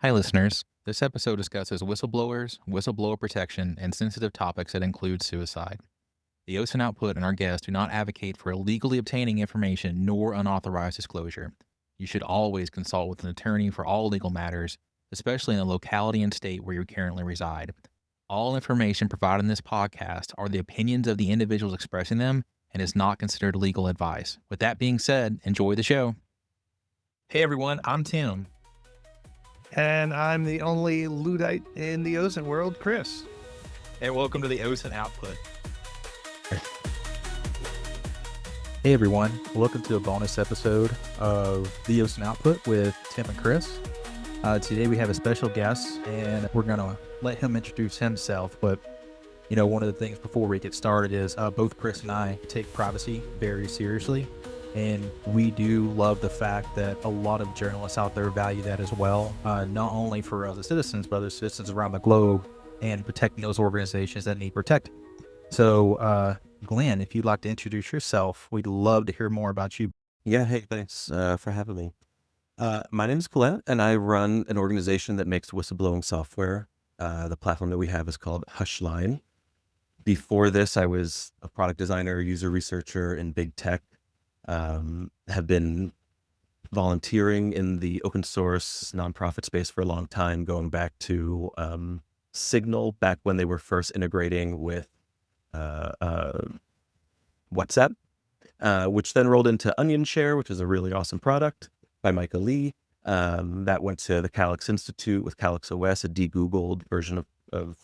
Hi, listeners. This episode discusses whistleblowers, whistleblower protection, and sensitive topics that include suicide. The OSINT output and our guests do not advocate for illegally obtaining information nor unauthorized disclosure. You should always consult with an attorney for all legal matters, especially in the locality and state where you currently reside. All information provided in this podcast are the opinions of the individuals expressing them and is not considered legal advice. With that being said, enjoy the show. Hey everyone, I'm Tim. And I'm the only Luddite in the OSINT world, Chris. And welcome to the OSINT output. Hey everyone, welcome to a bonus episode of the OSINT Output with Tim and Chris. Today we have a special guest and we're going to let him introduce himself. But, one of the things before we get started is both Chris and I take privacy very seriously. And we do love the fact that a lot of journalists out there value that as well, not only for other citizens, but other citizens around the globe and protecting those organizations that need protecting. So, Glenn, if you'd like to introduce yourself, we'd love to hear more about you. Yeah, hey, thanks for having me. My name is Colette, and I run an organization that makes whistleblowing software. The platform that we have is called Hushline. Before this, I was a product designer, user researcher in big tech. Have been volunteering in the open source nonprofit space for a long time, going back to Signal, back when they were first integrating with WhatsApp, which then rolled into OnionShare, which is a really awesome product by Micah Lee. That went to the Calyx Institute with Calyx OS, a de-Googled version of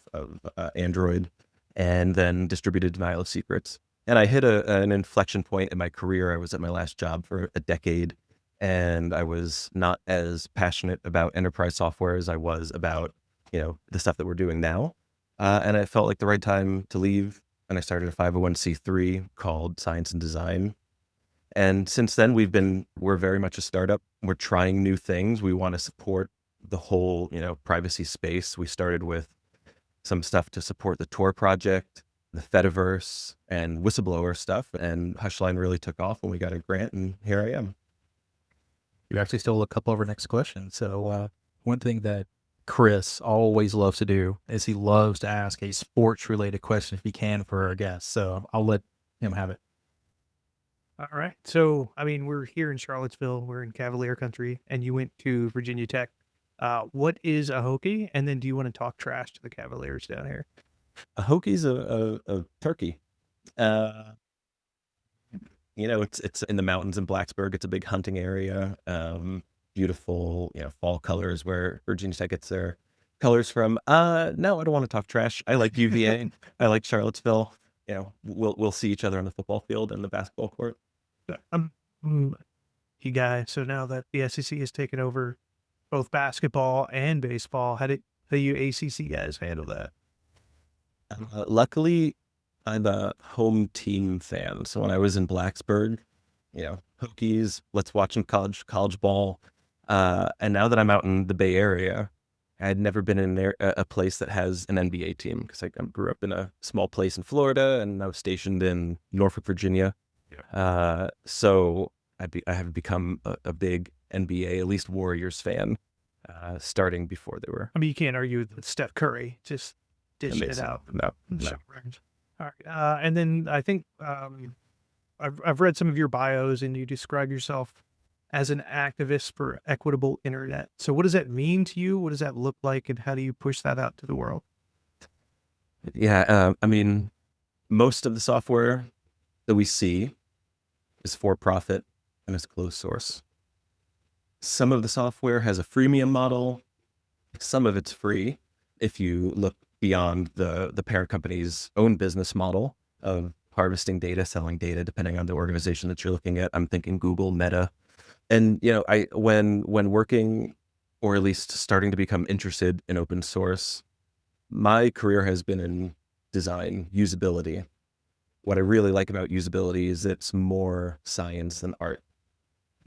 Android, and then distributed Denial of Secrets. And I hit an inflection point in my career. I was at my last job for a decade, and I was not as passionate about enterprise software as I was about, the stuff that we're doing now. And it felt like the right time to leave. And I started a 501c3 called Science and Design. And since then, we're very much a startup. We're trying new things. We want to support the whole, privacy space. We started with some stuff to support the Tor project, the Fediverse, and whistleblower stuff. And Hushline really took off when we got a grant, and here I am. You actually stole a couple of our next questions. So one thing that Chris always loves to do is he loves to ask a sports-related question if he can for our guests. So I'll let him have it. All right. So, we're here in Charlottesville. We're in Cavalier country, and you went to Virginia Tech. What is a Hokie? And then do you want to talk trash to the Cavaliers down here? A Hokie's a turkey. It's in the mountains in Blacksburg. It's a big hunting area. Beautiful, fall colors where Virginia Tech gets their colors from. No, I don't want to talk trash. I like UVA. I like Charlottesville. We'll see each other on the football field and the basketball court. You guys, so now that the SEC has taken over both basketball and baseball, how do you ACC guys handle that? Luckily, I'm a home team fan. So when I was in Blacksburg, Hokies, let's watch some college ball. And now that I'm out in the Bay Area, I had never been in a place that has an NBA team because I grew up in a small place in Florida and I was stationed in Norfolk, Virginia. Yeah. So I have become a big NBA, at least Warriors fan, starting before they were. You can't argue with Steph Curry. Just dish it out. No. All right. And then I think I've read some of your bios and you describe yourself as an activist for equitable internet. So what does that mean to you? What does that look like? And how do you push that out to the world? Yeah. Most of the software that we see is for profit and is closed source. Some of the software has a freemium model. Some of it's free. If you look beyond the parent company's own business model of harvesting data, selling data, depending on the organization that you're looking at, I'm thinking Google, Meta. And, when working, or at least starting to become interested in open source, my career has been in design, usability. What I really like about usability is it's more science than art.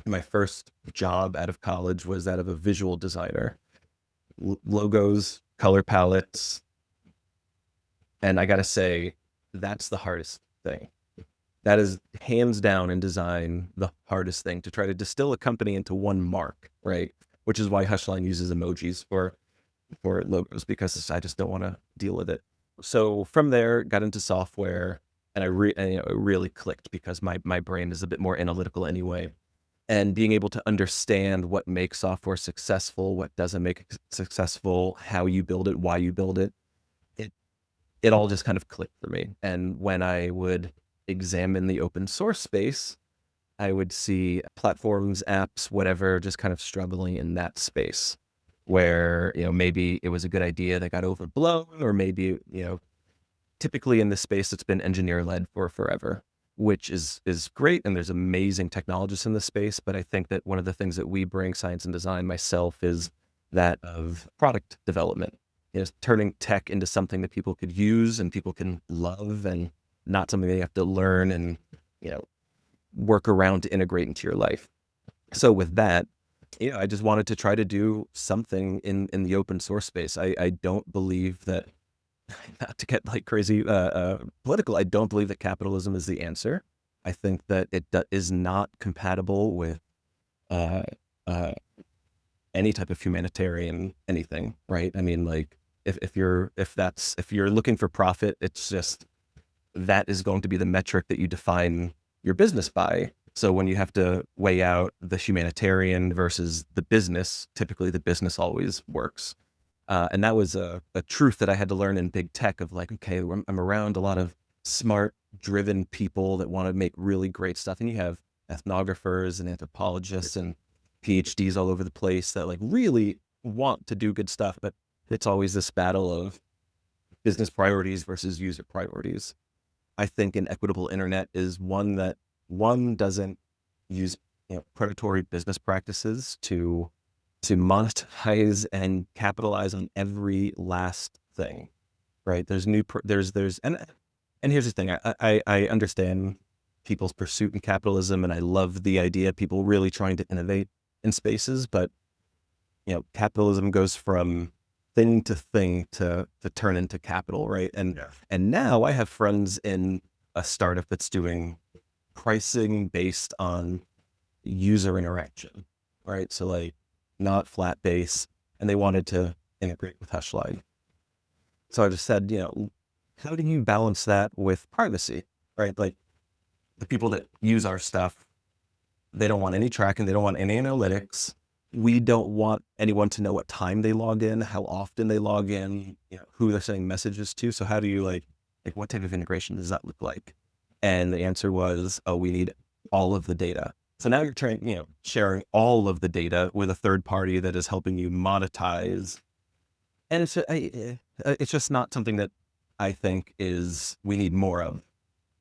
My first job out of college was that of a visual designer. Logos, color palettes. And I got to say, that's the hardest thing. That is hands down in design the hardest thing, to try to distill a company into one mark, right? which is why Hushline uses emojis for logos, because I just don't want to deal with it. So from there, got into software, and it really clicked because my brain is a bit more analytical anyway. And being able to understand what makes software successful, what doesn't make it successful, how you build it, why you build it, it all just kind of clicked for me. And when I would examine the open source space, I would see platforms, apps, whatever, just kind of struggling in that space where, maybe it was a good idea that got overblown, or maybe, typically in this space, it's been engineer led for forever, which is great. And there's amazing technologists in this space. But I think that one of the things that we bring, Science and Design, myself, is that of product development, turning tech into something that people could use and people can love, and not something they have to learn and, work around to integrate into your life. So with that, I just wanted to try to do something in the open source space. I don't believe that, not to get like crazy political, I don't believe that capitalism is the answer. I think that it is not compatible with any type of humanitarian anything, right? I mean, like if you're looking for profit, it's just, that is going to be the metric that you define your business by. So when you have to weigh out the humanitarian versus the business, typically the business always works. And that was a truth that I had to learn in big tech, of like, okay, I'm around a lot of smart, driven people that want to make really great stuff. And you have ethnographers and anthropologists and PhDs all over the place that like really want to do good stuff. But it's always this battle of business priorities versus user priorities. I think an equitable internet is one that doesn't use predatory business practices to monetize and capitalize on every last thing, right? There's and here's the thing. I understand people's pursuit in capitalism, and I love the idea of people really trying to innovate in spaces, but capitalism goes from thing to thing to turn into capital, right? And now I have friends in a startup that's doing pricing based on user interaction, right? So like not flat base, and they wanted to integrate with Hushline. So I just said, how do you balance that with privacy, right? Like the people that use our stuff, they don't want any tracking, they don't want any analytics. We don't want anyone to know what time they log in, how often they log in, who they're sending messages to. So how do you like what type of integration does that look like? And the answer was, we need all of the data. So now you're sharing all of the data with a third party that is helping you monetize. And it's just not something that I think we need more of.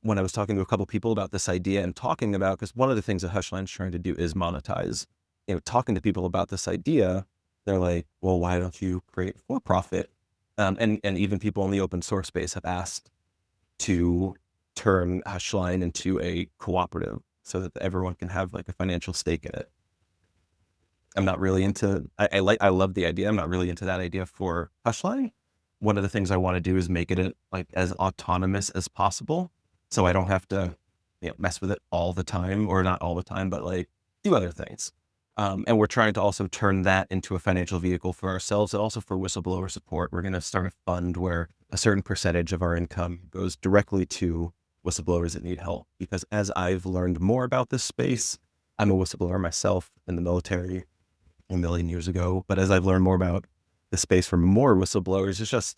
When I was talking to a couple people about this idea and talking about, because one of the things that Hushline's trying to do is monetize, talking to people about this idea, they're like, well, why don't you create for profit? And even people in the open source space have asked to turn Hushline into a cooperative so that everyone can have like a financial stake in it. I'm not really into, I love the idea. I'm not really into that idea for Hushline. One of the things I want to do is make it like as autonomous as possible, so I don't have to mess with it all the time, or not all the time, but like do other things. And we're trying to also turn that into a financial vehicle for ourselves and also for whistleblower support. We're going to start a fund where a certain percentage of our income goes directly to whistleblowers that need help. Because as I've learned more about this space, I'm a whistleblower myself in the military a million years ago. But as I've learned more about the space from more whistleblowers,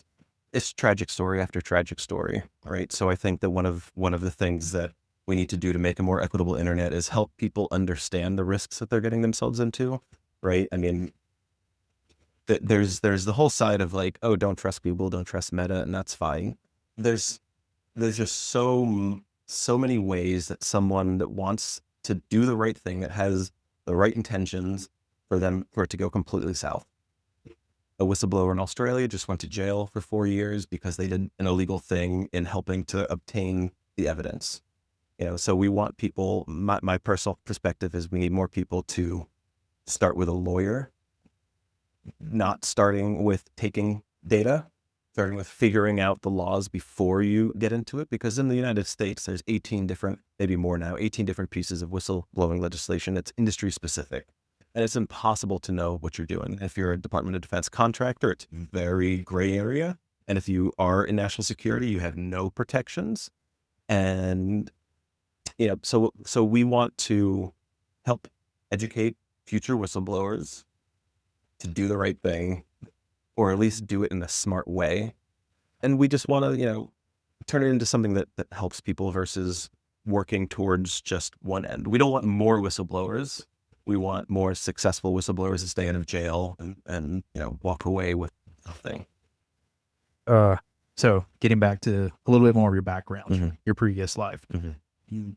it's tragic story after tragic story, right? So I think that one of the things that we need to do to make a more equitable internet is help people understand the risks that they're getting themselves into, right? I mean, there's the whole side of like, oh, don't trust Google, don't trust Meta, and that's fine. There's just so many ways that someone that wants to do the right thing, that has the right intentions, for it to go completely south. A whistleblower in Australia just went to jail for 4 years because they did an illegal thing in helping to obtain the evidence. So we want people, my personal perspective is we need more people to start with a lawyer, not starting with taking data, starting with figuring out the laws before you get into it. Because in the United States, there's 18 different, maybe more now, 18 different pieces of whistleblowing legislation that's industry specific. and it's impossible to know what you're doing. If you're a Department of Defense contractor, it's very gray area. And if you are in national security, you have no protections. And, so we want to help educate future whistleblowers to do the right thing, or at least do it in a smart way. And we just want to, turn it into something that helps people versus working towards just one end. We don't want more whistleblowers. We want more successful whistleblowers to stay out of jail and walk away with nothing. So getting back to a little bit more of your background, Mhm. your previous life. Mhm.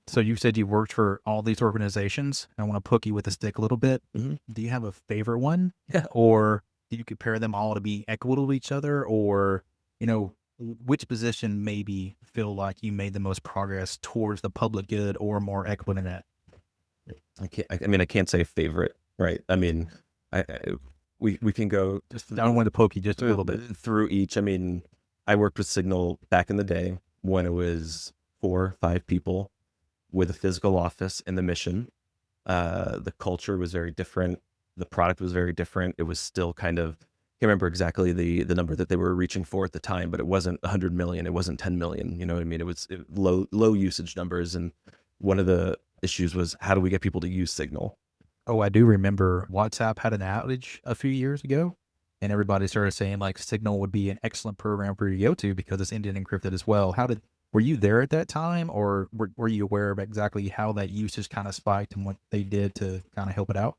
So you said you worked for all these organizations. I want to poke you with a stick a little bit. Mhm. Do you have a favorite one? Yeah. Or do you compare them all to be equitable to each other? Or, which position maybe feel like you made the most progress towards the public good or more equitable in that? I can't say favorite, right? I mean, we can go I don't want to poke you just a little bit. through each. I mean, I worked with Signal back in the day when it was 4 or 5 people with a physical office and the mission. The culture was very different. The product was very different. It was still kind of, I can't remember exactly the number that they were reaching for at the time, but it wasn't 100 million. It wasn't 10 million. You know what I mean? It was low usage numbers. And one of the issues was, how do we get people to use Signal? Oh, I do remember WhatsApp had an outage a few years ago, and everybody started saying like Signal would be an excellent program for you to go to because it's Indian encrypted as well. Were you there at that time, or were you aware of exactly how that usage kind of spiked and what they did to kind of help it out?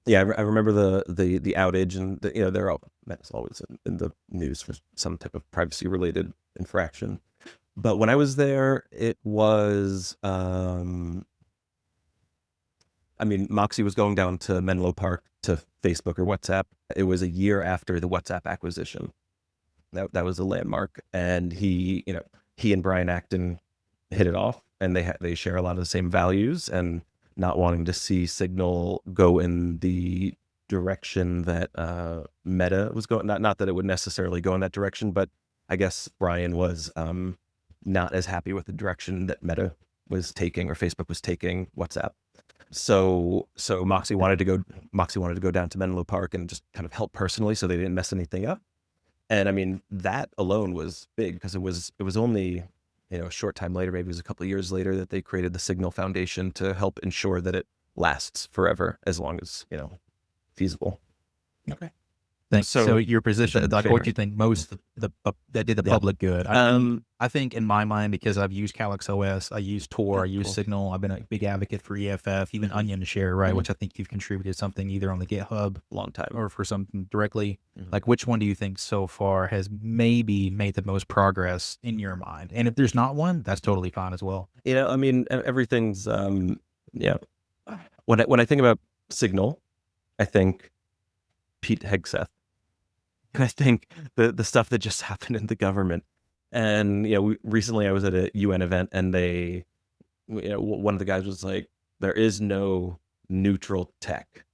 Yeah, I remember the outage, and that's always in the news for some type of privacy related infraction. But when I was there, it was, Moxie was going down to Menlo Park to Facebook or WhatsApp. It was a year after the WhatsApp acquisition. That was a landmark, and he and Brian Acton hit it off, and they share a lot of the same values, and not wanting to see Signal go in the direction that Meta was going. Not that it would necessarily go in that direction, but I guess Brian was not as happy with the direction that Meta was taking or Facebook was taking WhatsApp. So Moxie wanted to go down to Menlo Park and just kind of help personally, so they didn't mess anything up. And I mean, that alone was big because it was only, a short time later, maybe it was a couple of years later, that they created the Signal Foundation to help ensure that it lasts forever, as long as, feasible. Okay. Thanks. So- So your position, That's like fair. what you think most that did the Yeah. public good? I think in my mind, because I've used Calyx OS, I use Tor, I use Cool. Signal. I've been a big advocate for EFF, even Onion Share, right? Mhm. Which I think you've contributed something either on the GitHub Long time. or for something directly. Mhm. Like, which one do you think so far has maybe made the most progress in your mind? And if there's not one, that's totally fine as well. Everything's yeah. When I think about Signal, I think Pete Hegseth. And I think the stuff that just happened in the government. And recently I was at a UN event, and they, one of the guys was like, "There is no neutral tech."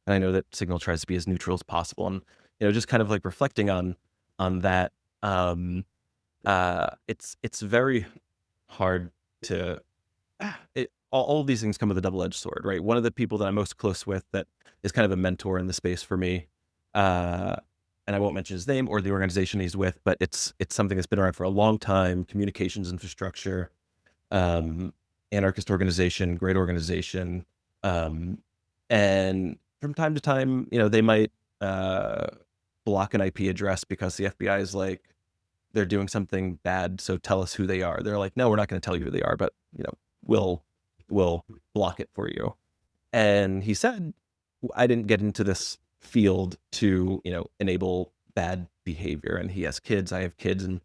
And I know that Signal tries to be as neutral as possible, and just kind of like reflecting on that. It's very hard to. All of these things come with a double-edged sword, right? One of the people that I'm most close with, that is kind of a mentor in the space for me, and I won't mention his name or the organization he's with, but it's something that's been around for a long time. Communications infrastructure, anarchist organization, great organization, and from time to time, they might block an IP address because the FBI is like, they're doing something bad, so tell us who they are. They're like, no, we're not going to tell you who they are, but we'll block it for you. And he said, I didn't get into this field to enable bad behavior, and he has kids, I have kids, and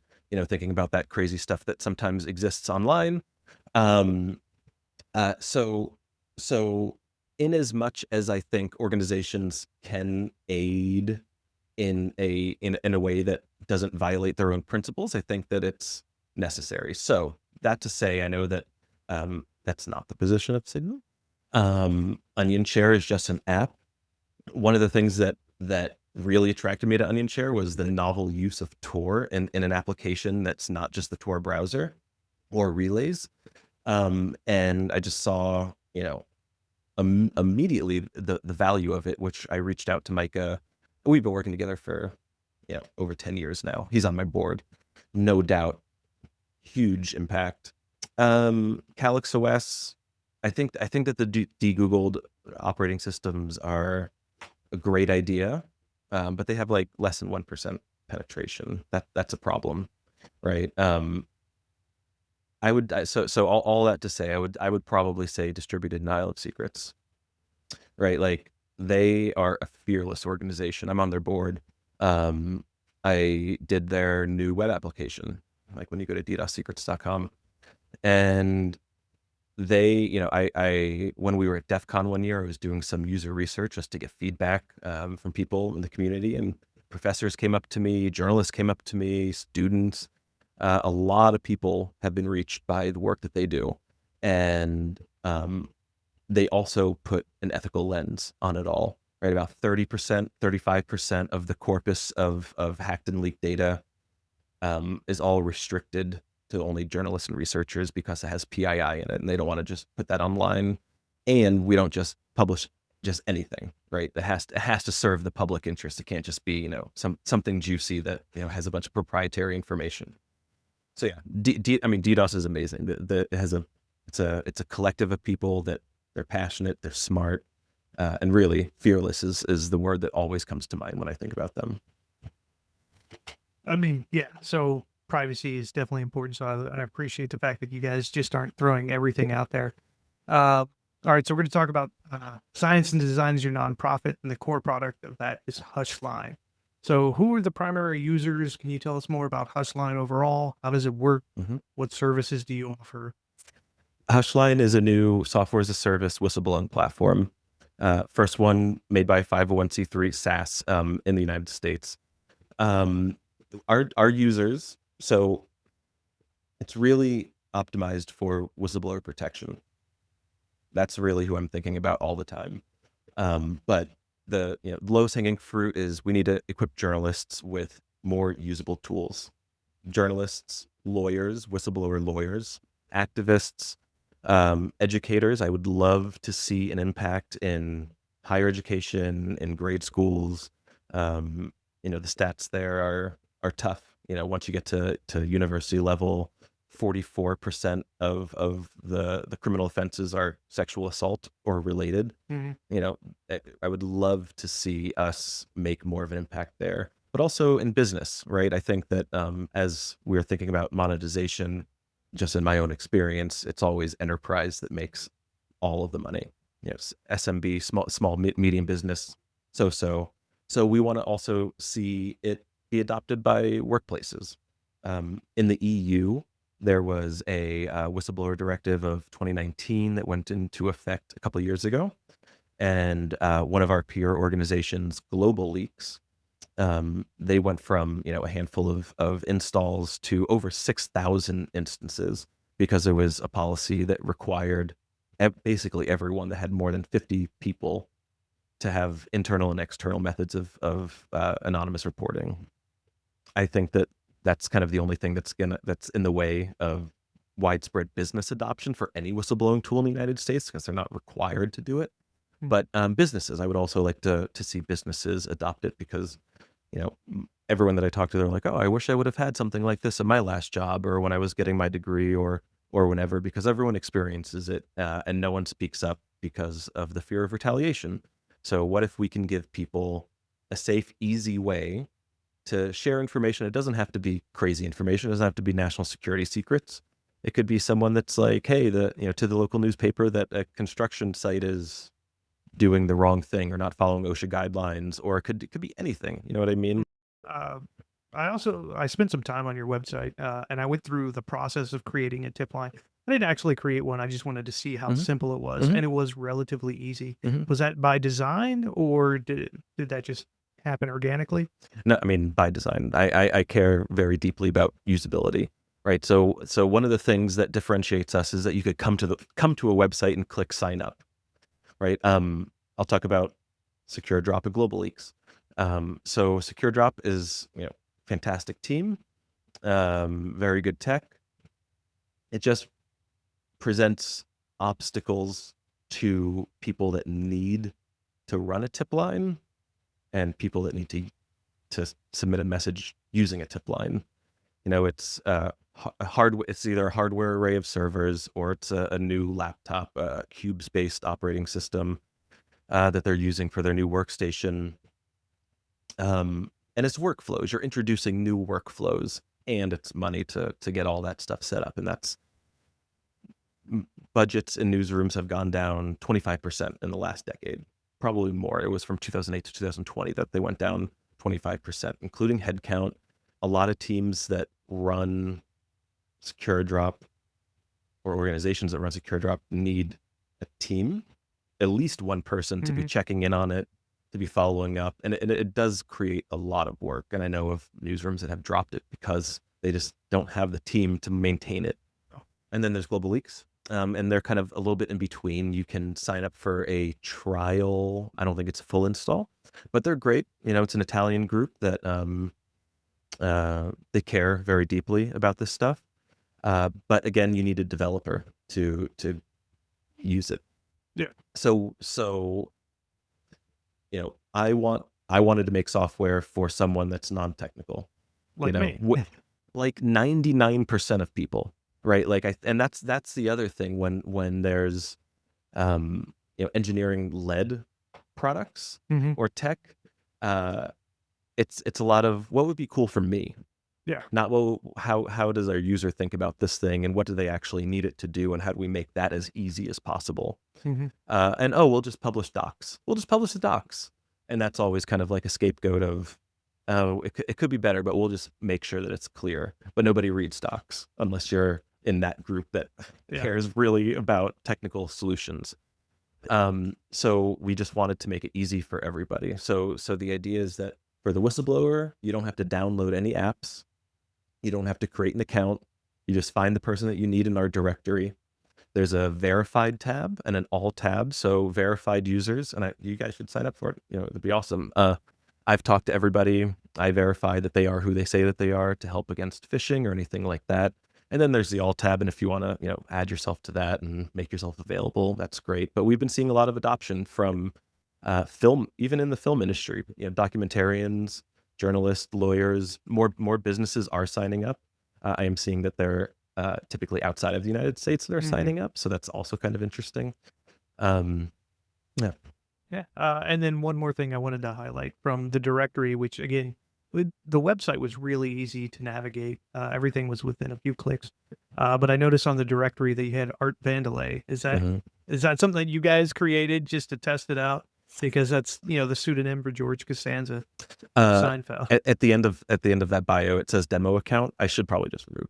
thinking about that crazy stuff that sometimes exists online. So in as much as I think organizations can aid in a way that doesn't violate their own principles, I think that it's necessary. So that to say, I know that that's not the position of Signal. Onion Share is just an app. One of the things that really attracted me to Onion Share was the novel use of Tor in an application that's not just the Tor browser or relays. And I just saw, immediately the value of it, which I reached out to Micah. We've been working together for over 10 years now. He's on my board, no doubt. Huge impact. Calyx OS, I think that the de-Googled operating systems are a great idea, but they have like less than 1% penetration. That's a problem, right? So all that to say, I would probably say Distributed Denial of Secrets, right? Like they are a fearless organization. I'm on their board. I did their new web application, like when you go to ddossecrets.com, and they, I when we were at DEF CON one year, I was doing some user research just to get feedback from people in the community, and professors came up to me, journalists came up to me, students. A lot of people have been reached by the work that they do, and they also put an ethical lens on it all, right? About 30%, 35% of the corpus of hacked and leaked data is all restricted to only journalists and researchers because it has PII in it, and they don't want to just put that online. And we don't just publish just anything, right? It has to serve the public interest. It can't just be, something juicy that has a bunch of proprietary information. So yeah, DDoS is amazing. It's a collective of people that they're passionate, they're smart, and really fearless is the word that always comes to mind when I think about them. I mean, yeah. So privacy is definitely important. So I appreciate the fact that you guys just aren't throwing everything out there. All right, so we're going to talk about Science and Design is your nonprofit, and the core product of that is Hushline. So who are the primary users? Can you tell us more about Hushline overall? How does it work? Mhm. What services do you offer? Hushline is a new software as a service whistleblowing platform. First one made by 501c3 SaaS in the United States. Our users, so it's really optimized for whistleblower protection. That's really who I'm thinking about all the time. But the lowest hanging fruit is we need to equip journalists with more usable tools. Journalists, lawyers, whistleblower lawyers, activists, educators. I would love to see an impact in higher education, in grade schools. The stats there are tough. Once you get to university level, 44% of the criminal offenses are sexual assault or related. I would love to see us make more of an impact there, but also in business, right? I think that as we're thinking about monetization, just in my own experience, it's always enterprise that makes all of the money. SMB, small medium business, so we want to also see it be adopted by workplaces. In the EU, there was a whistleblower directive of 2019 that went into effect a couple of years ago. And one of our peer organizations, Global Leaks, they went from a handful of installs to over 6,000 instances because there was a policy that required basically everyone that had more than 50 people to have internal and external methods of anonymous reporting. I think that that's kind of the only thing that's in the way of widespread business adoption for any whistleblowing tool in the United States, because they're not required to do it. But businesses, I would also like to see businesses adopt it, because everyone that I talk to, they're like, oh, I wish I would have had something like this in my last job, or when I was getting my degree, or whenever, because everyone experiences it, and no one speaks up because of the fear of retaliation. So what if we can give people a safe, easy way to share information? It doesn't have to be crazy information. It doesn't have to be national security secrets. It could be someone that's like, hey, to the local newspaper that a construction site is doing the wrong thing or not following OSHA guidelines, or it could be anything. You know what I mean? I spent some time on your website, and I went through the process of creating a tip line. I didn't actually create one. I just wanted to see how simple it was, and it was relatively easy. Was that by design, or did that just happen organically? No, I mean, by design. I care very deeply about usability, right? So one of the things that differentiates us is that you could come to a website and click sign up, right? I'll talk about Secure Drop and Global Leaks. So Secure Drop is fantastic team, very good tech. It just presents obstacles to people that need to run a tip line and people that need to submit a message using a tip line. It's it's either a hardware array of servers or it's a new laptop, Cubes-based operating system that they're using for their new workstation. And it's workflows. You're introducing new workflows, and it's money to get all that stuff set up. And that's budgets in newsrooms have gone down 25% in the last decade, probably more. It was from 2008 to 2020 that they went down 25%, including headcount. A lot of teams that run SecureDrop or organizations that run SecureDrop need a team, at least one person to be checking in on it, to be following up. And it does create a lot of work. And I know of newsrooms that have dropped it because they just don't have the team to maintain it. And then there's Global Leaks. And they're kind of a little bit in between. You can sign up for a trial. I don't think it's a full install, but they're great. It's an Italian group that they care very deeply about this stuff. But again, you need a developer to use it. Yeah. So I wanted to make software for someone that's non-technical. Like me. Like 99% of people, right? And that's the other thing when there's engineering led products or tech, it's a lot of what would be cool for me. Yeah. Not how does our user think about this thing and what do they actually need it to do and how do we make that as easy as possible? And we'll just publish docs. We'll just publish the docs. And that's always kind of like a scapegoat of, it could be better, but we'll just make sure that it's clear. But nobody reads docs unless you're in that group that cares really about technical solutions. So we just wanted to make it easy for everybody. So the idea is that for the whistleblower, you don't have to download any apps. You don't have to create an account. You just find the person that you need in our directory. There's a verified tab and an all tab. So verified users, and you guys should sign up for it. It'd be awesome. I've talked to everybody. I verify that they are who they say that they are to help against phishing or anything like that. And then there's the all tab. And if you want to, add yourself to that and make yourself available, that's great. But we've been seeing a lot of adoption from film, even in the film industry, documentarians, journalists, lawyers, more businesses are signing up. I am seeing that they're typically outside of the United States that are signing up. So that's also kind of interesting. Yeah. And then one more thing I wanted to highlight from the directory, which again, the website was really easy to navigate. Everything was within a few clicks. But I noticed on the directory that you had Art Vandelay. Is that something that you guys created just to test it out? Because that's the pseudonym for George Costanza. Seinfeld. At the end of that bio, it says demo account. I should probably just remove.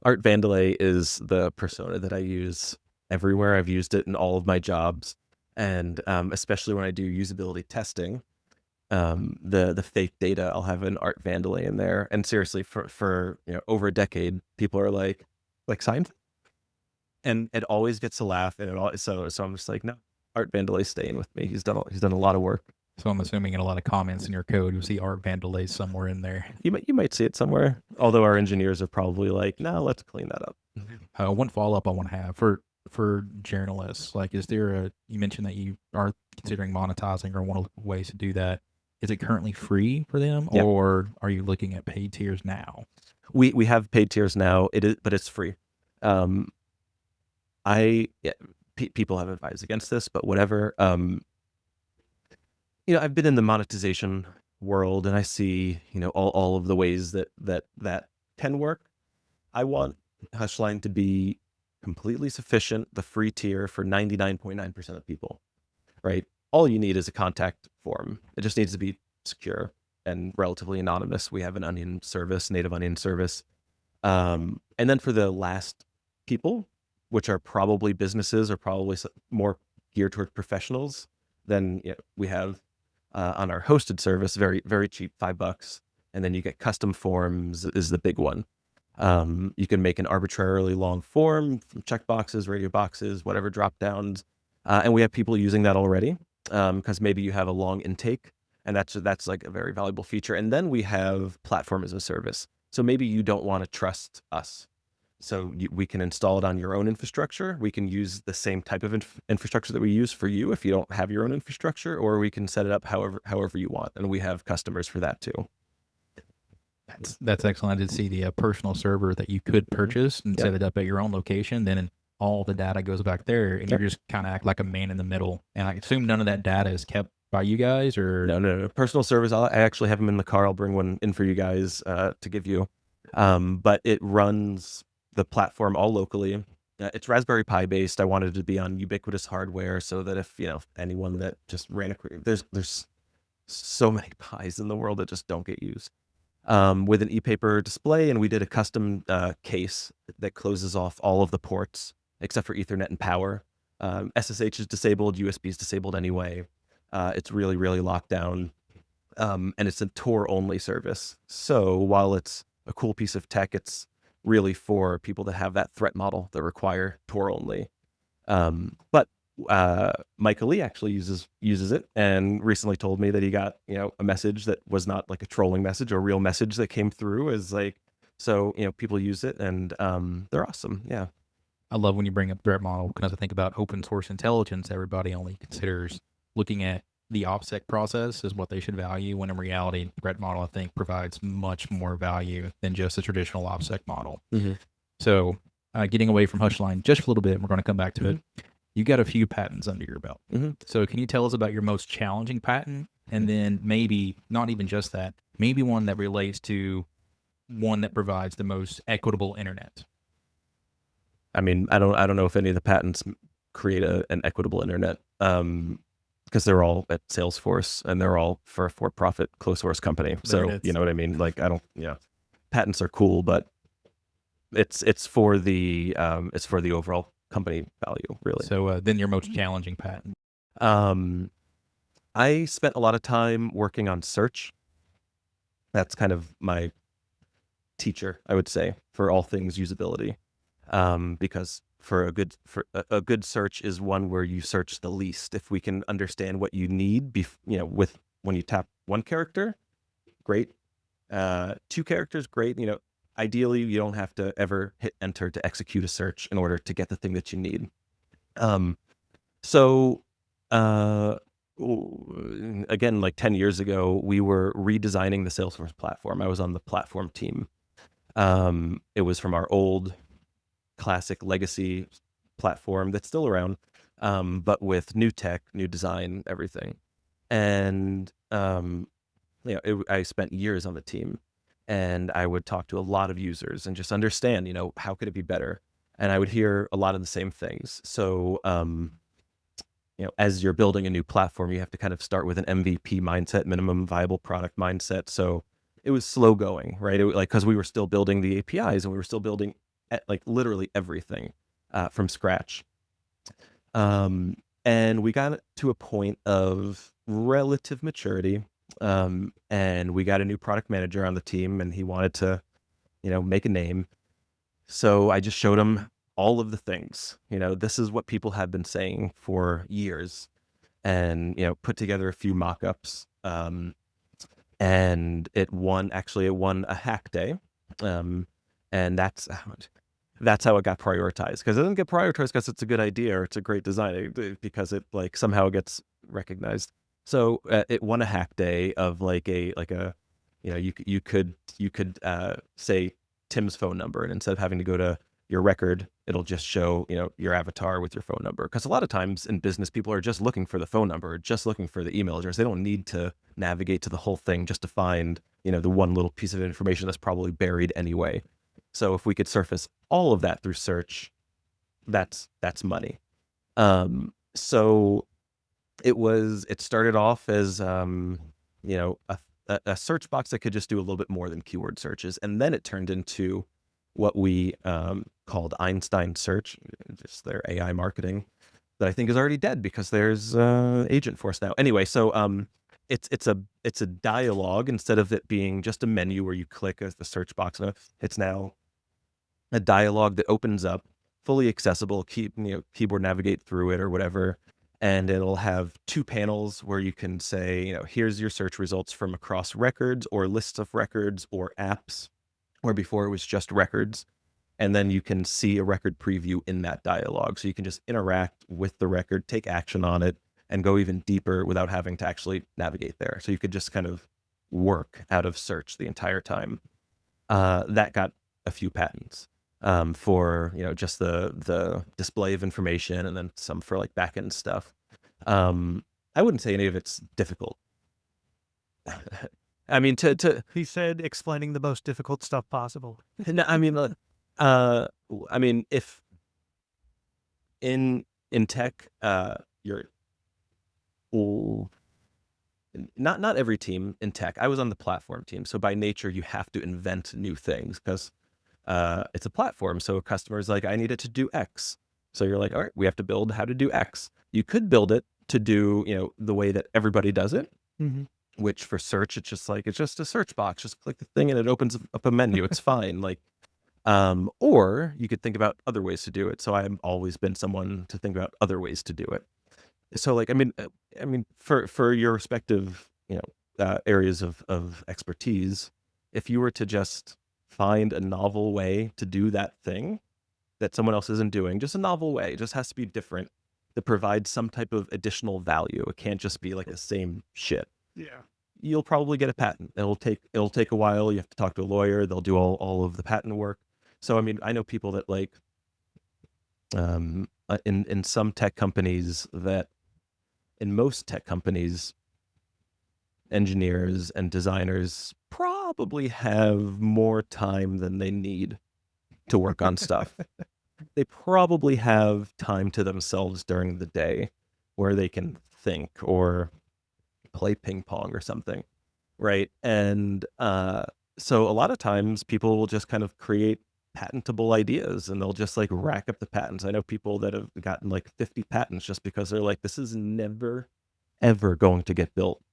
Art Vandelay is the persona that I use everywhere. I've used it in all of my jobs, and especially when I do usability testing, the fake data, I'll have an Art Vandelay in there. And seriously, for over a decade, people are like Seinfeld, and it always gets a laugh, and so I'm just like, no. Art Vandelay's staying with me. He's done a lot of work. So I'm assuming in a lot of comments in your code, you'll see Art Vandelay somewhere in there. You might see it somewhere. Although our engineers are probably like, no, let's clean that up. One follow-up I want to have for journalists, is there you mentioned that you are considering monetizing or one of the ways to do that. Is it currently free for them, or are you looking at paid tiers now? We have paid tiers now. It is, but it's free. People have advised against this, but whatever. I've been in the monetization world, and I see all of the ways that can work. I want Hushline to be completely sufficient, the free tier for 99.9% of people, right? All you need is a contact form. It just needs to be secure and relatively anonymous. We have an Onion service, native Onion service, and then for the last people, which are probably businesses or probably more geared toward professionals, then we have on our hosted service, very, very cheap, $5. And then you get custom forms is the big one. You can make an arbitrarily long form from checkboxes, radio boxes, whatever drop downs. And we have people using that already because maybe you have a long intake, and that's like a very valuable feature. And then we have platform as a service. So maybe you don't want to trust us. So we can install it on your own infrastructure. We can use the same type of infrastructure that we use for you if you don't have your own infrastructure, or we can set it up however you want. And we have customers for that too. That's excellent. I did see the personal server that you could purchase and set it up at your own location. Then all the data goes back there, and you just kind of act like a man in the middle. And I assume none of that data is kept by you guys, or no. Personal servers. I actually have them in the car. I'll bring one in for you guys to give you. But it runs the platform all locally. It's Raspberry Pi based. I wanted it to be on ubiquitous hardware so that if anyone that just ran there's so many Pis in the world that just don't get used. With an ePaper display, and we did a custom case that closes off all of the ports except for Ethernet and power. SSH is disabled, USB is disabled anyway. It's really, really locked down, and it's a Tor only service. So while it's a cool piece of tech, it's really for people that have that threat model that require Tor only. But Michael Lee actually uses it, and recently told me that he got a message that was not like a trolling message or a real message that came through as like, so people use it, and they're awesome. Yeah, I love when you bring up threat model, because I think about open source intelligence. Everybody only considers looking at the OPSEC process is what they should value, when in reality, threat model, I think, provides much more value than just a traditional OPSEC model. So getting away from Hushline just a little bit, we're going to come back to it. You got a few patents under your belt. So can you tell us about your most challenging patent? And then maybe not even just that, maybe one that relates to one that provides the most equitable internet. I mean, I don't know if any of the patents create an equitable internet, because they're all at Salesforce, and they're all for a for-profit closed source company. So you know what I mean? Like, patents are cool, but it's for the overall company value, really. So then your most challenging patent. I spent a lot of time working on search. That's kind of my teacher, I would say, for all things usability. Because a good search is one where you search the least. If we can understand what you need, with when you tap one character, great. 2 characters, great. Ideally, you don't have to ever hit enter to execute a search in order to get the thing that you need. So again, like 10 years ago, we were redesigning the Salesforce platform. I was on the platform team. It was from our old classic legacy platform that's still around, but with new tech, new design, everything. And I spent years on the team, and I would talk to a lot of users and just understand, how could it be better? And I would hear a lot of the same things. So, as you're building a new platform, you have to kind of start with an MVP mindset, minimum viable product mindset. So it was slow going, right? Because we were still building the APIs, and we were still building literally everything from scratch. And we got to a point of relative maturity. And we got a new product manager on the team, and he wanted to, make a name. So I just showed him all of the things. This is what people have been saying for years, and put together a few mock-ups. And it won a hack day, and that's how it got prioritized. Because it doesn't get prioritized because it's a good idea or it's a great design, because it somehow gets recognized. So it won a hack day of you could say Tim's phone number, and instead of having to go to your record, it'll just show your avatar with your phone number. Because a lot of times in business, people are just looking for the phone number, or just looking for the email address. They don't need to navigate to the whole thing just to find the one little piece of information that's probably buried anyway. So if we could surface all of that through search, that's money. So it started off as a search box that could just do a little bit more than keyword searches, and then it turned into what we called Einstein Search, just their AI marketing that I think is already dead because there's Agentforce now. Anyway, so it's a dialogue instead of it being just a menu where you click as the search box. It's now a dialogue that opens up, fully accessible. Keyboard navigate through it or whatever, and it'll have 2 panels where you can say, here's your search results from across records or lists of records or apps, where before it was just records. and then you can see a record preview in that dialogue. So you can just interact with the record, take action on it, and go even deeper without having to actually navigate there. So you could just kind of work out of search the entire time. That got a few patents for, you know, just the display of information, and then some for like backend stuff. I wouldn't say any of it's difficult. I mean, He said explaining the most difficult stuff possible. no, I mean, if in tech, you're not every team in tech. I was on the platform team, so by nature you have to invent new things because it's a platform. So a customer's like, I need it to do X. So you're like, all right, we have to build how to do X. You could build it to do, you know, the way that everybody does it, Mm-hmm. which for search, it's just a search box. Just click the thing and it opens up a menu. It's fine. Like, or you could think about other ways to do it. So I've always been someone to think about other ways to do it. So like, I mean, for your respective, you know, areas of expertise, if you were to just find a novel way to do that thing that someone else isn't doing, just a novel way, it just has to be different, that provides some type of additional value. It can't just be like the same shit. Yeah. You'll probably get a patent. It'll take a while. You have to talk to a lawyer. They'll do all of the patent work. So I mean, I know people that like in some tech companies, that in most tech companies, engineers and designers probably have more time than they need to work on stuff. They probably have time to themselves during the day where they can think or play ping pong or something, right? And so a lot of times people will just kind of create patentable ideas, and they'll just like rack up the patents. I know people that have gotten like 50 patents just because they're like, this is never ever going to get built,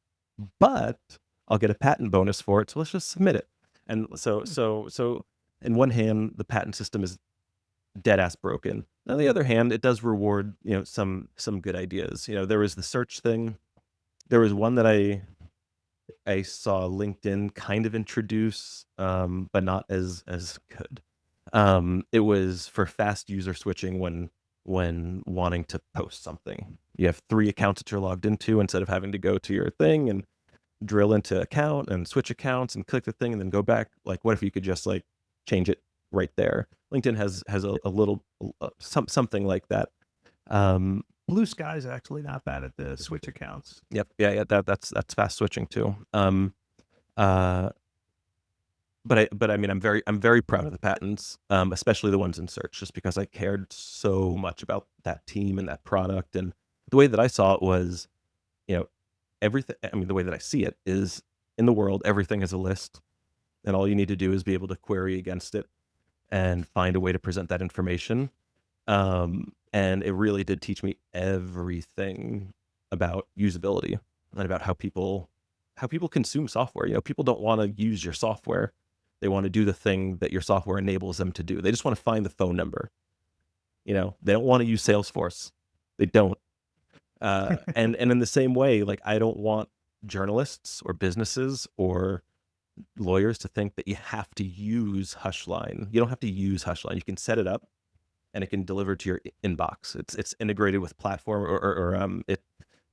but I'll get a patent bonus for it, so let's just submit it. And so in one hand, the patent system is dead ass broken. On the other hand, it does reward, you know, some good ideas. You know, there was the search thing. There was one that I saw LinkedIn kind of introduce, but not as good. It was for fast user switching when wanting to post something. You have 3 accounts that you're logged into instead of having to go to your thing and drill into account and switch accounts and click the thing and then go back. Like, what if you could just like change it right there? LinkedIn has a little something like that. Blue Sky's actually not bad at the switch accounts. Yep. Yeah. That's fast switching too. But I mean, I'm very proud of the patents, especially the ones in search, just because I cared so much about that team and that product. And the way that I saw it was, you know, everything. I mean, the way that I see it is, in the world, everything is a list, and all you need to do is be able to query against it and find a way to present that information. And it really did teach me everything about usability and about how people consume software. You know, people don't want to use your software. They want to do the thing that your software enables them to do. They just want to find the phone number. You know, they don't want to use Salesforce. They don't. And in the same way, like, I don't want journalists or businesses or lawyers to think that you have to use Hushline. You don't have to use Hushline. You can set it up and it can deliver to your inbox. It's integrated with platform, or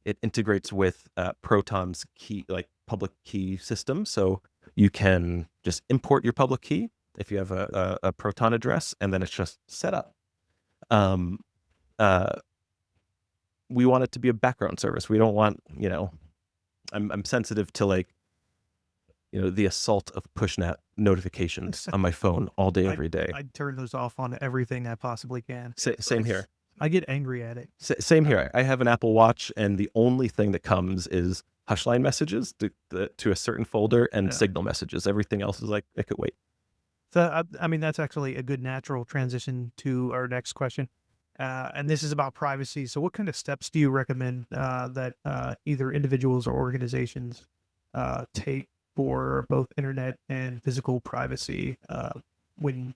it integrates with Proton's key, like public key system. So you can just import your public key if you have a Proton address, and then it's just set up. We want it to be a background service. We don't want, you know, I'm sensitive to, like, you know, the assault of push notifications on my phone all day, every day. I turn those off on everything I possibly can. Same here. I get angry at it. Same here. I have an Apple Watch, and the only thing that comes is Hushline messages to a certain folder and Signal messages. Everything else is like, it could wait. So, I mean, that's actually a good natural transition to our next question. And this is about privacy. So what kind of steps do you recommend that either individuals or organizations take for both internet and physical privacy when,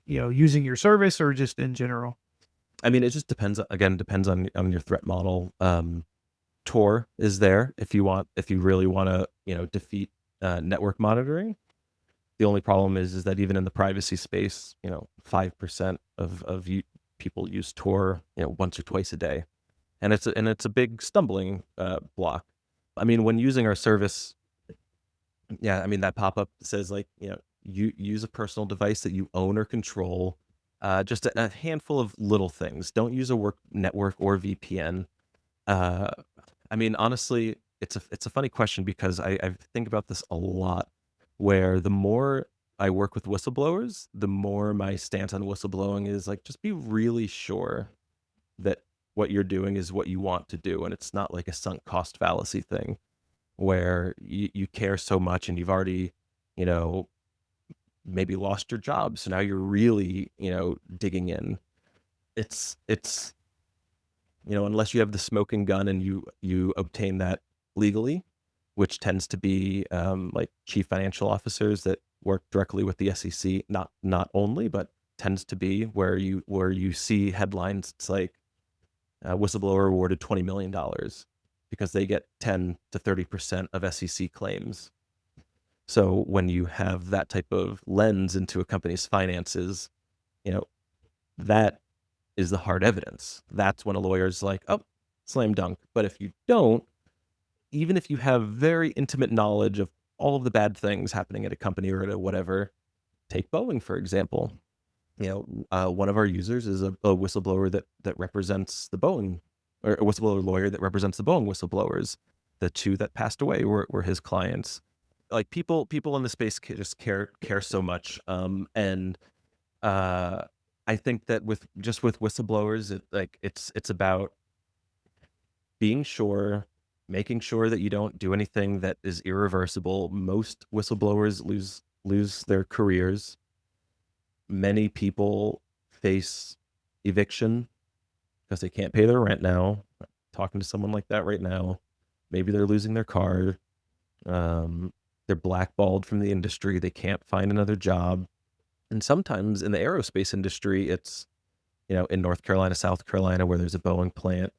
you know, using your service or just in general? I mean, it just depends. Again, depends on your threat model. Tor is there if you really want to, you know, defeat network monitoring. The only problem is that even in the privacy space, 5% of people use Tor, once or twice a day, and it's a big stumbling block. I mean, when using our service, yeah, I mean that pop up says like, you use a personal device that you own or control. Just a handful of little things. Don't use a work network or VPN. Uh, I mean, honestly, it's a funny question because I think about this a lot. Where the more I work with whistleblowers, the more my stance on whistleblowing is like, just be really sure that what you're doing is what you want to do, and it's not like a sunk cost fallacy thing where you care so much and you've already, you know, maybe lost your job, so now you're really, digging in. It's unless you have the smoking gun and you obtain that legally, which tends to be like chief financial officers that work directly with the SEC, not only, but tends to be where you see headlines. It's like whistleblower awarded $20 million because they get 10 to 30% of SEC claims. So when you have that type of lens into a company's finances, that is the hard evidence. That's when a lawyer's like, oh, slam dunk. But if you don't, even if you have very intimate knowledge of all of the bad things happening at a company or at a whatever, take Boeing, for example. One of our users is a whistleblower that represents the Boeing, or a whistleblower lawyer that represents the Boeing whistleblowers. The two that passed away were his clients. Like people in the space just care so much. And I think that with whistleblowers, it's about being sure, making sure that you don't do anything that is irreversible. Most whistleblowers lose their careers. Many people face eviction because they can't pay their rent now. Talking to someone like that right now. Maybe they're losing their car. They're blackballed from the industry. They can't find another job. And sometimes in the aerospace industry, it's, in North Carolina, South Carolina, where there's a Boeing plant,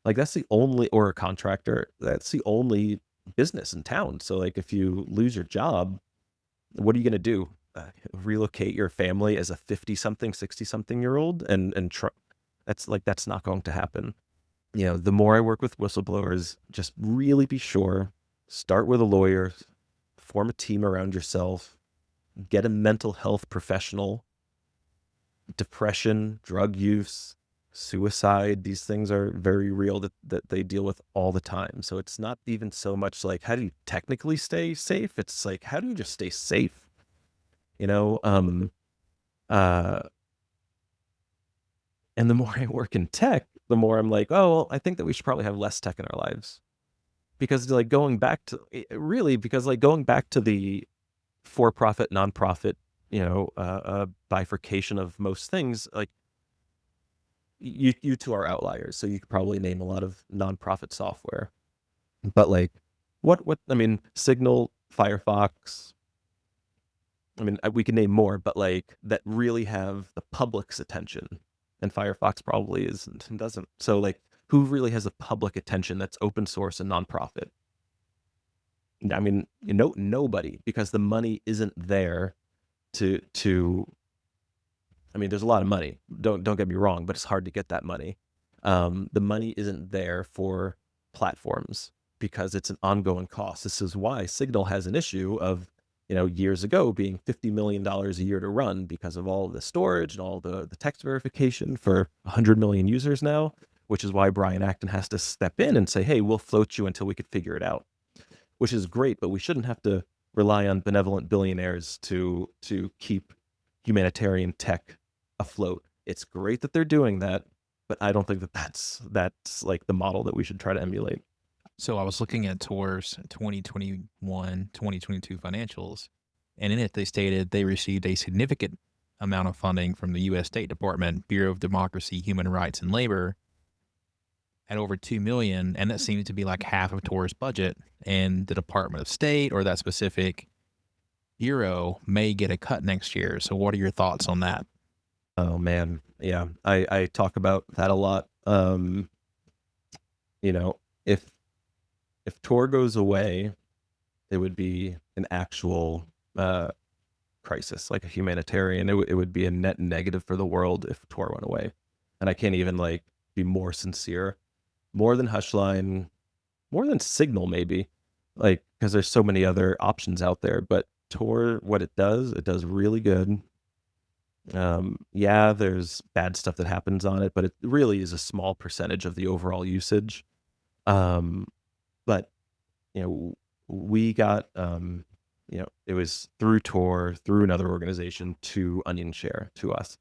like that's the only, or a contractor, that's the only business in town. So like if you lose your job, what are you going to do? Relocate your family as a 50-something, 60-something year old and try, that's not going to happen. The more I work with whistleblowers, just really be sure, start with a lawyer, form a team around yourself, get a mental health professional. Depression, drug use, suicide, these things are very real that they deal with all the time. So it's not even so much like, how do you technically stay safe? It's like, how do you just stay safe? And the more I work in tech, the more I'm like, oh, well, I think that we should probably have less tech in our lives. Because going back to the for-profit, nonprofit, bifurcation of most things, like you two are outliers. So you could probably name a lot of nonprofit software, but like what, I mean, Signal, Firefox, I mean, we can name more, but like that really have the public's attention, and Firefox probably doesn't. So like, who really has the public attention that's open source and nonprofit? I mean, nobody, because the money isn't there to. I mean, there's a lot of money. Don't get me wrong, but it's hard to get that money. The money isn't there for platforms because it's an ongoing cost. This is why Signal has an issue of, years ago being $50 million a year to run because of all the storage and all the text verification for 100 million users now, which is why Brian Acton has to step in and say, hey, we'll float you until we could figure it out, which is great, but we shouldn't have to rely on benevolent billionaires to keep humanitarian tech afloat. It's great that they're doing that, but I don't think that's like the model that we should try to emulate. So I was looking at Tor's 2021, 2022 financials, and in it they stated they received a significant amount of funding from the U.S. State Department, Bureau of Democracy, Human Rights, and Labor at over $2 million, and that seems to be like half of Tor's budget. And the Department of State or that specific bureau may get a cut next year. So what are your thoughts on that? Oh man, yeah, I talk about that a lot. If Tor goes away, it would be an actual crisis, like a humanitarian. It would be a net negative for the world if Tor went away. And I can't even like be more sincere, more than Hushline, more than Signal maybe, like because there's so many other options out there. But Tor, what it does really good. Yeah, there's bad stuff that happens on it, but it really is a small percentage of the overall usage. But you know, we got it was through Tor, through another organization to Onion Share to us,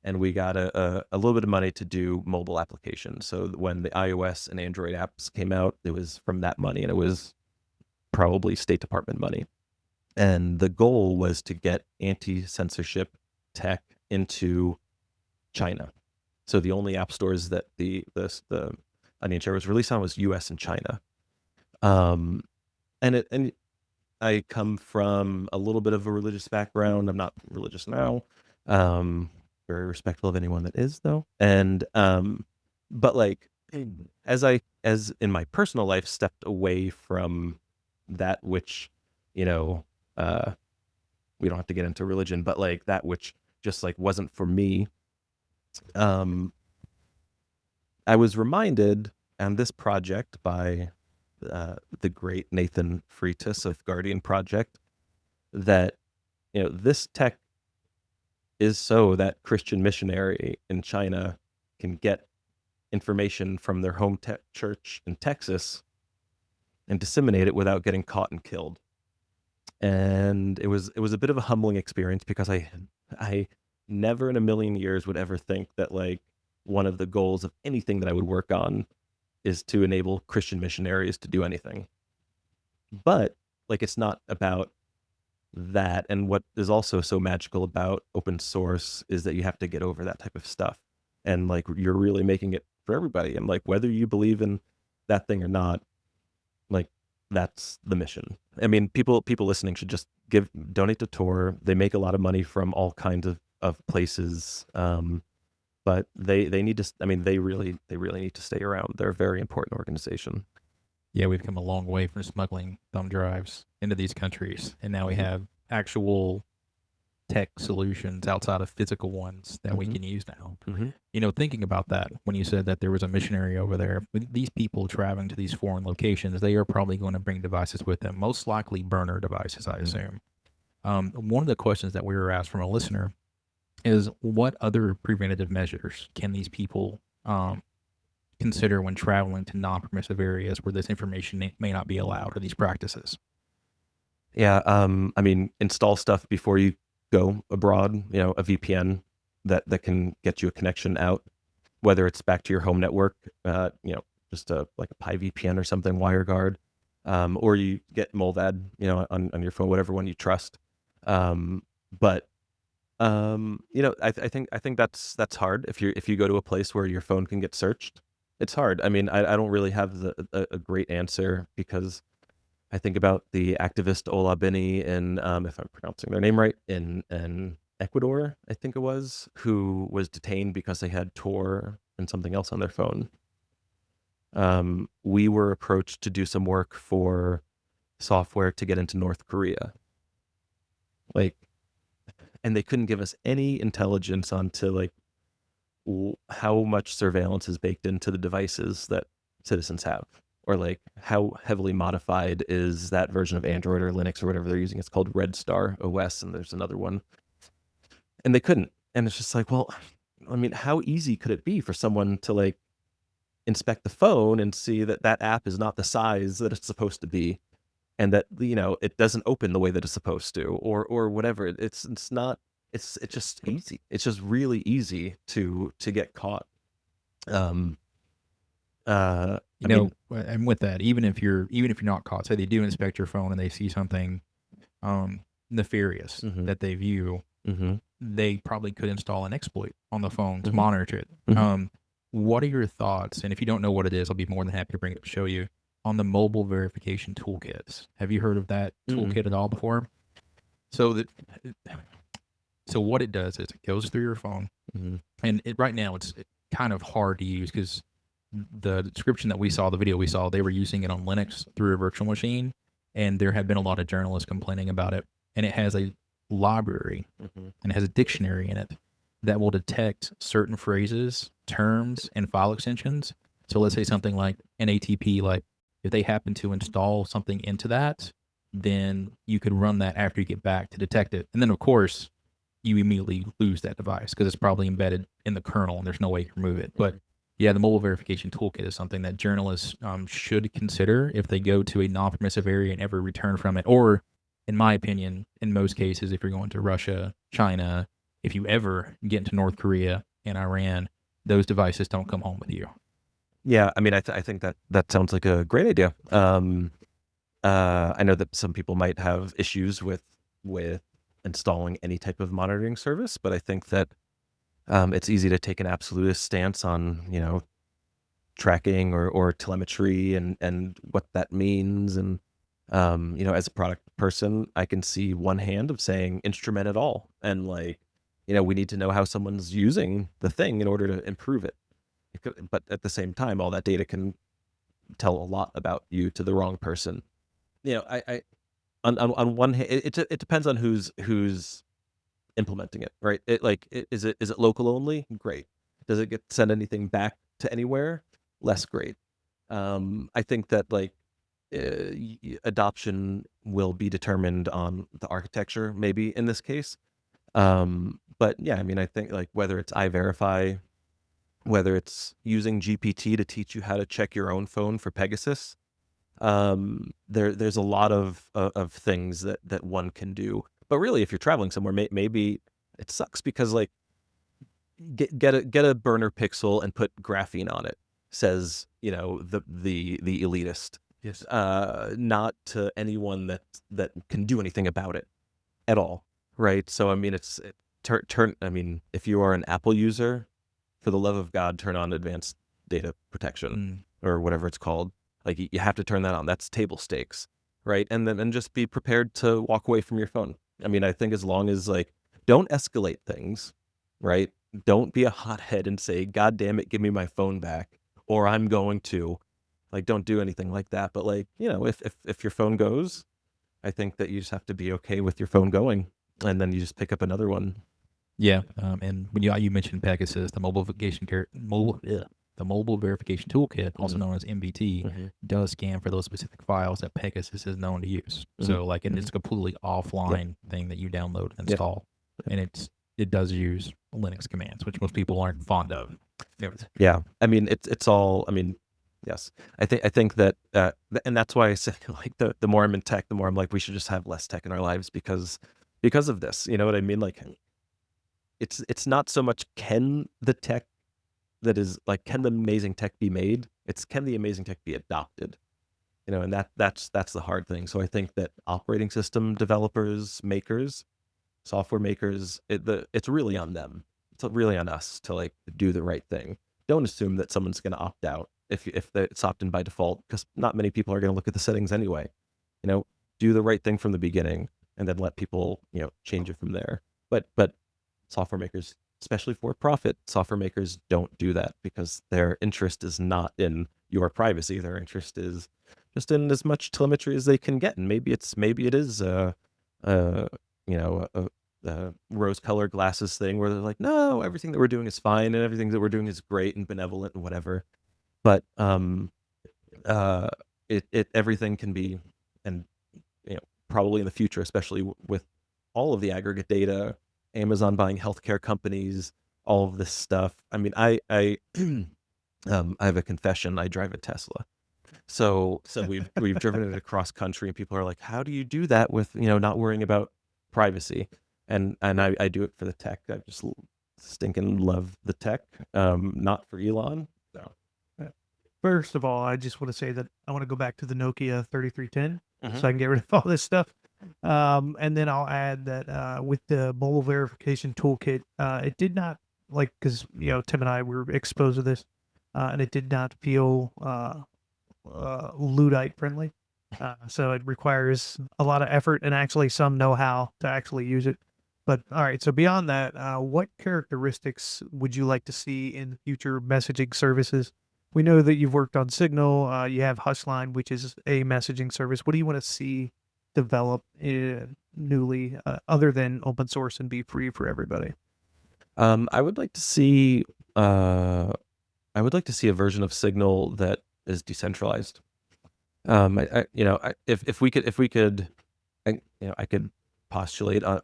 and we got a little bit of money to do mobile applications. So when the iOS and Android apps came out, it was from that money, and it was probably State Department money. And the goal was to get anti-censorship tech into China. So the only app stores that the Onion Share was released on was U.S. and China. And I come from a little bit of a religious background. I'm not religious now. Very respectful of anyone that is though. And but like as in my personal life stepped away from that which, we don't have to get into religion, but like that which just like wasn't for me. I was reminded on this project by the great Nathan Freitas of Guardian Project that this tech is so that Christian missionary in China can get information from their home church in Texas and disseminate it without getting caught and killed. And it was a bit of a humbling experience because I never in a million years would ever think that like one of the goals of anything that I would work on is to enable Christian missionaries to do anything. But like it's not about that. And what is also so magical about open source is that you have to get over that type of stuff. And like you're really making it for everybody. And like whether you believe in that thing or not, like that's the mission. I mean, people listening should just donate to Tor. They make a lot of money from all kinds of places. But they need to, I mean, they really need to stay around. They're a very important organization. Yeah, we've come a long way from smuggling thumb drives into these countries, and now we have actual tech solutions outside of physical ones that we can use now. Thinking about that, when you said that there was a missionary over there, with these people traveling to these foreign locations, they are probably going to bring devices with them, most likely burner devices, I assume. One of the questions that we were asked from a listener is what other preventative measures can these people consider when traveling to non-permissive areas where this information may not be allowed, or these practices? Yeah, I mean, install stuff before you go abroad, a VPN that can get you a connection out, whether it's back to your home network, just like a Pi VPN or something, WireGuard, or you get Mullvad, on your phone, whatever one you trust. But I think that's hard. If you go to a place where your phone can get searched, it's hard. I mean, I don't really have a great answer because I think about the activist Ola Bini in, if I'm pronouncing their name right, in Ecuador, I think it was, who was detained because they had Tor and something else on their phone. We were approached to do some work for software to get into North Korea. And they couldn't give us any intelligence onto like how much surveillance is baked into the devices that citizens have, or like how heavily modified is that version of Android or Linux or whatever they're using. It's called Red Star OS, and there's another one. And they couldn't. And it's just like, well, I mean, how easy could it be for someone to like inspect the phone and see that that app is not the size that it's supposed to be, and that it doesn't open the way that it's supposed to, or whatever. It's just easy. It's just really easy to get caught. And with that, even if you're not caught, say they do inspect your phone and they see something nefarious that they view, they probably could install an exploit on the phone to monitor it. What are your thoughts? And if you don't know what it is, I'll be more than happy to bring it up to show you, on the mobile verification toolkits. Have you heard of that toolkit at all before? So what it does is it goes through your phone, and right now it's kind of hard to use because the description that we saw, the video we saw, they were using it on Linux through a virtual machine, and there have been a lot of journalists complaining about it. And it has a library Mhm. and it has a dictionary in it that will detect certain phrases, terms, and file extensions. So let's say something like an ATP, like if they happen to install something into that, then you could run that after you get back to detect it. And then, of course, you immediately lose that device because it's probably embedded in the kernel and there's no way you can remove it. But yeah, the mobile verification toolkit is something that journalists should consider if they go to a non-permissive area and ever return from it. Or, in my opinion, in most cases, if you're going to Russia, China, if you ever get into North Korea and Iran, those devices don't come home with you. Yeah, I mean, I think that sounds like a great idea. I know that some people might have issues with installing any type of monitoring service, but I think that it's easy to take an absolutist stance on, tracking or telemetry and what that means. And, as a product person, I can see one hand of saying instrument it all. And like, we need to know how someone's using the thing in order to improve it. But at the same time, all that data can tell a lot about you to the wrong person. I on one hand, it depends on who's implementing it, right? Is it local only? Great. Does it get send anything back to anywhere? Less great. I think that adoption will be determined on the architecture, maybe in this case. But yeah, I mean, I think like whether it's iVerify, whether it's using GPT to teach you how to check your own phone for Pegasus, there's a lot of things that one can do. But really, if you're traveling somewhere, maybe it sucks because like get a burner pixel and put graphene on it, says the elitist. Yes. Not to anyone that can do anything about it at all, right? So I mean, I mean, if you are an Apple user, for the love of God, turn on advanced data protection or whatever it's called. Like you have to turn that on. That's table stakes, right? And just be prepared to walk away from your phone. I mean, I think as long as like, don't escalate things, right? Don't be a hothead and say, God damn it, give me my phone back, or I'm going to, like, don't do anything like that. But like, if your phone goes, I think that you just have to be okay with your phone going, and then you just pick up another one. Yeah, and when you mentioned Pegasus, the mobile verification toolkit, also known as MVT, does scan for those specific files that Pegasus is known to use. So like, and it's a completely offline thing that you download and install, and it does use Linux commands, which most people aren't fond of. Yeah, I mean, it's all. I mean, yes, I think that, and that's why I say like the more I'm in tech, the more I'm like we should just have less tech in our lives because of this. You know what I mean? Like, it's not so much can the tech that is like, can the amazing tech be made? It's can the amazing tech be adopted? And that's the hard thing. So I think that operating system developers, makers, software makers, it's really on them. It's really on us to like do the right thing. Don't assume that someone's going to opt out if it's opt in by default, because not many people are going to look at the settings anyway. Do the right thing from the beginning and then let people change it from there. But software makers, especially for profit, software makers don't do that because their interest is not in your privacy. Their interest is just in as much telemetry as they can get. And maybe it is a rose-colored glasses thing where they're like, no, everything that we're doing is fine and everything that we're doing is great and benevolent and whatever. But everything can be, and probably in the future, especially with all of the aggregate data, Amazon buying healthcare companies, all of this stuff. I mean, I have a confession. I drive a Tesla. So we've driven it across country, and people are like, how do you do that with, not worrying about privacy? And I do it for the tech. I just stinking love the tech. Not for Elon. No. First of all, I just want to say that I want to go back to the Nokia 3310 so I can get rid of all this stuff. And then I'll add that with the mobile verification toolkit, it did not, like, because Tim and I were exposed to this, and it did not feel Luddite friendly. So it requires a lot of effort and actually some know-how to actually use it. But all right, so beyond that, what characteristics would you like to see in future messaging services? We know that you've worked on Signal. You have Hushline, which is a messaging service. What do you want to see develop newly, other than open source and be free for everybody? I would like to see uh, I would like to see a version of Signal that is decentralized. If we could, I could postulate a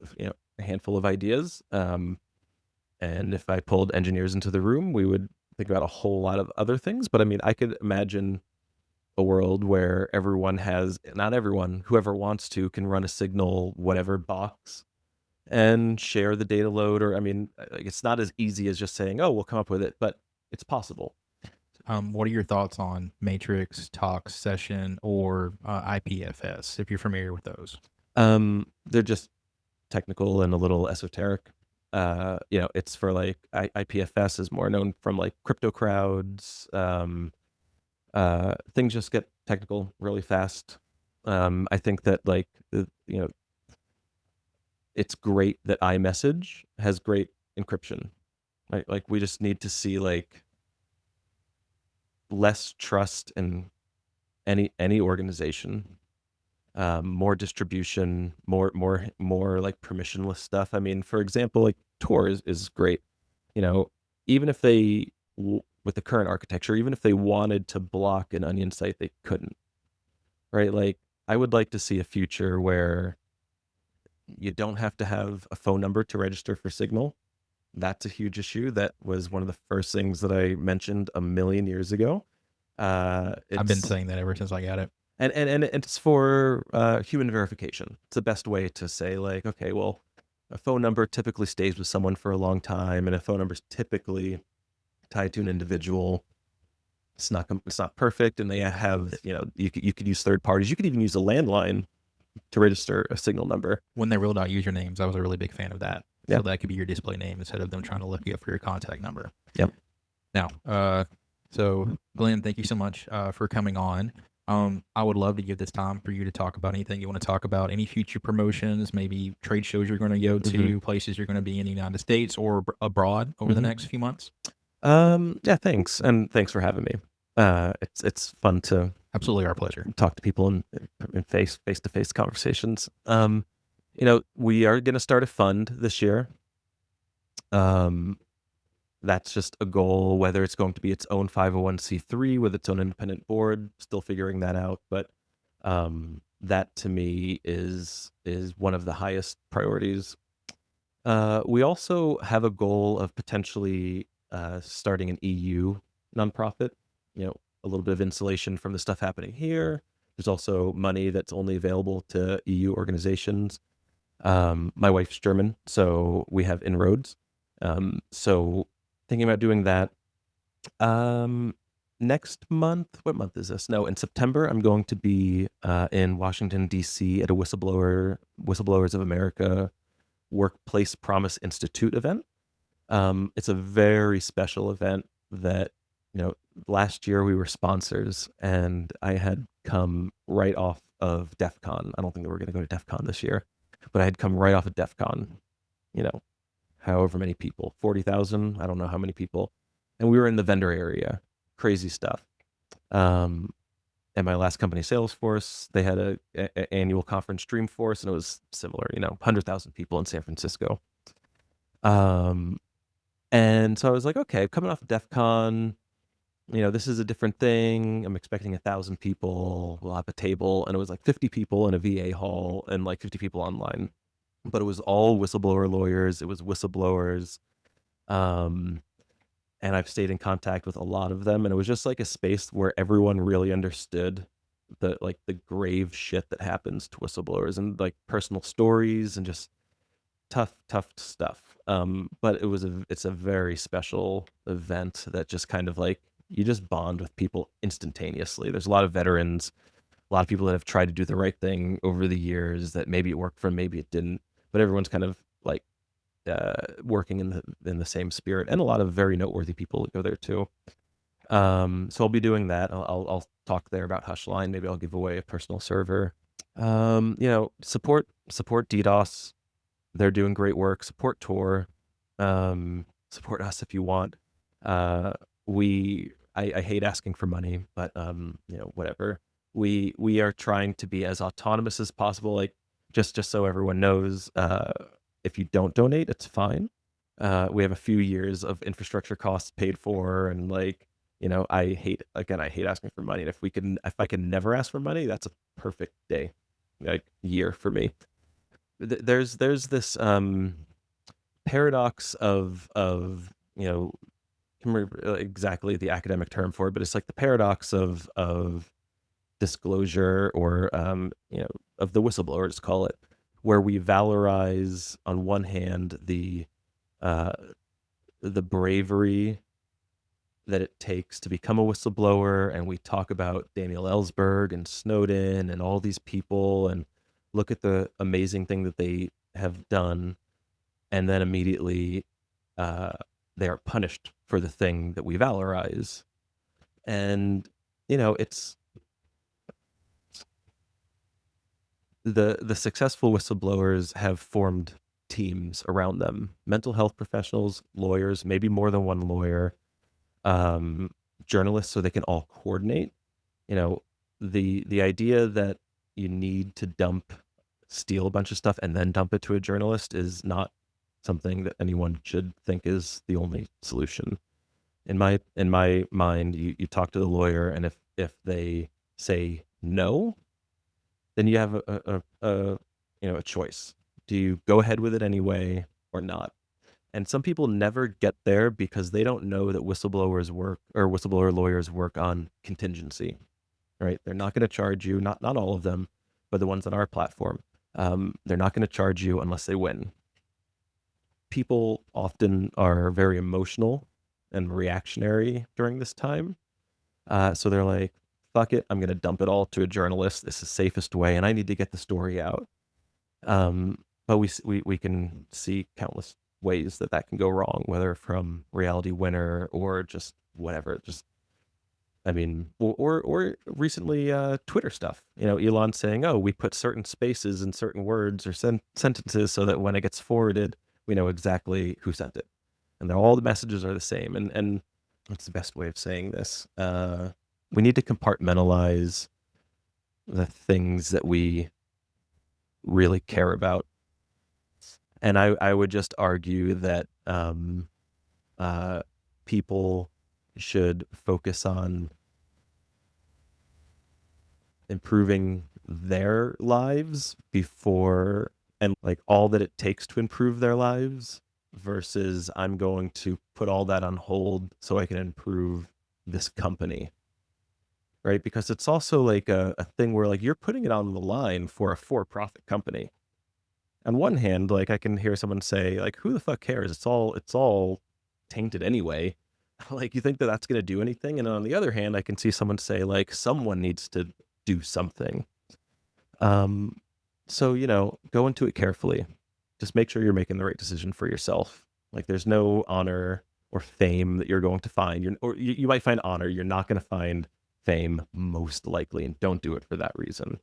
handful of ideas. And if I pulled engineers into the room, we would think about a whole lot of other things. But I mean, I could imagine a world where not everyone, whoever wants to, can run a Signal whatever box and share the data load. Or I mean, like, it's not as easy as just saying, "Oh, we'll come up with it," but it's possible. What are your thoughts on Matrix, Tox, Session, or IPFS, if you're familiar with those? They're just technical and a little esoteric. It's for like IPFS is more known from like crypto crowds. Things just get technical really fast. I think that it's great that iMessage has great encryption. Right? Like we just need to see like less trust in any organization, more distribution, more like permissionless stuff. I mean, for example, like Tor is great. You know, even if with the current architecture, even if they wanted to block an Onion site, they couldn't. Right? Like I would like to see a future where you don't have to have a phone number to register for Signal. That's a huge issue. That was one of the first things that I mentioned a million years ago. I've been It's saying that ever since I got it. and it's for human verification. It's the best way to say like, okay, well, a phone number typically stays with someone for a long time, and a phone number is typically tied to an individual. It's not perfect, and they have you could use third parties. You could even use a landline to register a Signal number. When they rolled out usernames, I was a really big fan of that. Yeah. So that could be your display name instead of them trying to look you up for your contact number. Yep. Now, so Glenn, thank you so much for coming on. I would love to give this time for you to talk about anything you want to talk about, any future promotions, maybe trade shows you're going to go to, places you're going to be in the United States or abroad over the next few months. Yeah, thanks, and thanks for having me. It's fun to Absolutely our pleasure. talk to people in face-to-face conversations. We are going to start a fund this year. That's just a goal, whether it's going to be its own 501c3 with its own independent board, still figuring that out. But that to me is one of the highest priorities. We also have a goal of potentially starting an EU nonprofit, a little bit of insulation from the stuff happening here. There's also money that's only available to EU organizations. My wife's German, so we have inroads. So thinking about doing that. Next month, what month is this? No, in September, I'm going to be in Washington, D.C. at a Whistleblowers of America Workplace Promise Institute event. It's a very special event that, last year we were sponsors, and I had come right off of DEF CON. I don't think that we're going to go to DEF CON this year, but I had come right off of DEF CON, however many people, 40,000, I don't know how many people. And we were in the vendor area, crazy stuff. And my last company, Salesforce, they had a annual conference, Dreamforce, and it was similar, 100,000 people in San Francisco. And so I was like, okay, coming off of DEF CON, this is a different thing. I'm expecting 1,000 people. We'll have a table. And it was like 50 people in a VA hall and like 50 people online. But it was all whistleblower lawyers. It was whistleblowers. And I've stayed in contact with a lot of them. And it was just like a space where everyone really understood the grave shit that happens to whistleblowers and like personal stories and just tough stuff. But it's a very special event that just kind of like, you just bond with people instantaneously. There's a lot of veterans, a lot of people that have tried to do the right thing over the years that maybe it worked for them, maybe it didn't, but everyone's kind of like working in the same spirit, and a lot of very noteworthy people go there too. So I'll be doing that. I'll talk there about Hushline. Maybe I'll give away a personal server. Support DDoS. They're doing great work. Support Tor. Support us if you want. I hate asking for money, but whatever. we are trying to be as autonomous as possible. Like just so everyone knows, if you don't donate, it's fine. We have a few years of infrastructure costs paid for, and like, you know, I hate asking for money. And if I can never ask for money, that's a perfect day, like year for me. There's this paradox of you know, I can't remember exactly the academic term for it, but it's like the paradox of disclosure, or you know, of the whistleblowers, call it, where we valorize on one hand the bravery that it takes to become a whistleblower, and we talk about Daniel Ellsberg and Snowden and all these people and look at the amazing thing that they have done, and then immediately they are punished for the thing that we valorize. And you know, it's the successful whistleblowers have formed teams around them, mental health professionals, lawyers, maybe more than one lawyer, journalists, so they can all coordinate. You know, the idea that you need to steal a bunch of stuff and then dump it to a journalist is not something that anyone should think is the only solution. In my mind, you talk to the lawyer, and if they say no, then you have a choice. Do you go ahead with it anyway or not? And some people never get there because they don't know that whistleblower lawyers work on contingency, right? They're not going to charge you, not all of them, but the ones on our platform. They're not going to charge you unless they win. People often are very emotional and reactionary during this time. So they're like, fuck it, I'm going to dump it all to a journalist. This is the safest way, and I need to get the story out. But we can see countless ways that can go wrong, whether from Reality Winner or just whatever. Or recently Twitter stuff. You know, Elon saying, "Oh, we put certain spaces in certain words or sentences so that when it gets forwarded, we know exactly who sent it, and all the messages are the same." And what's the best way of saying this? We need to compartmentalize the things that we really care about. And I would just argue that people should focus on improving their lives before, and like all that it takes to improve their lives, versus I'm going to put all that on hold so I can improve this company. Right? Because it's also like a thing where like you're putting it on the line for a for-profit company. On one hand, like I can hear someone say, like, who the fuck cares? It's all tainted anyway. Like, you think that that's going to do anything? And on the other hand, I can see someone say, like, someone needs to do something. So, you know, go into it carefully. Just make sure you're making the right decision for yourself. Like, there's no honor or fame that you're going to find. You might find honor. You're not going to find fame, most likely, and don't do it for that reason.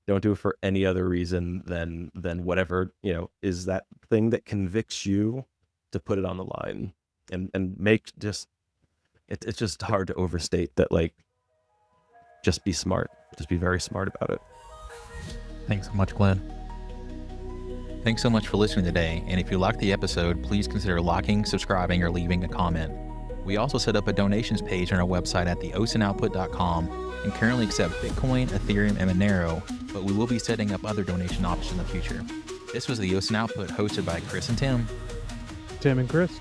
Don't do it for any other reason than whatever, you know, is that thing that convicts you to put it on the line. And make just, it's just hard to overstate that, like, just be smart. Just be very smart about it. Thanks so much, Glenn. Thanks so much for listening today, and if you liked the episode, please consider liking, subscribing, or leaving a comment. We also set up a donations page on our website at theosinoutput.com and currently accept Bitcoin, Ethereum, and Monero, but we will be setting up other donation options in the future. This was the OSINT Output, hosted by Chris and Tim. Tim and Chris.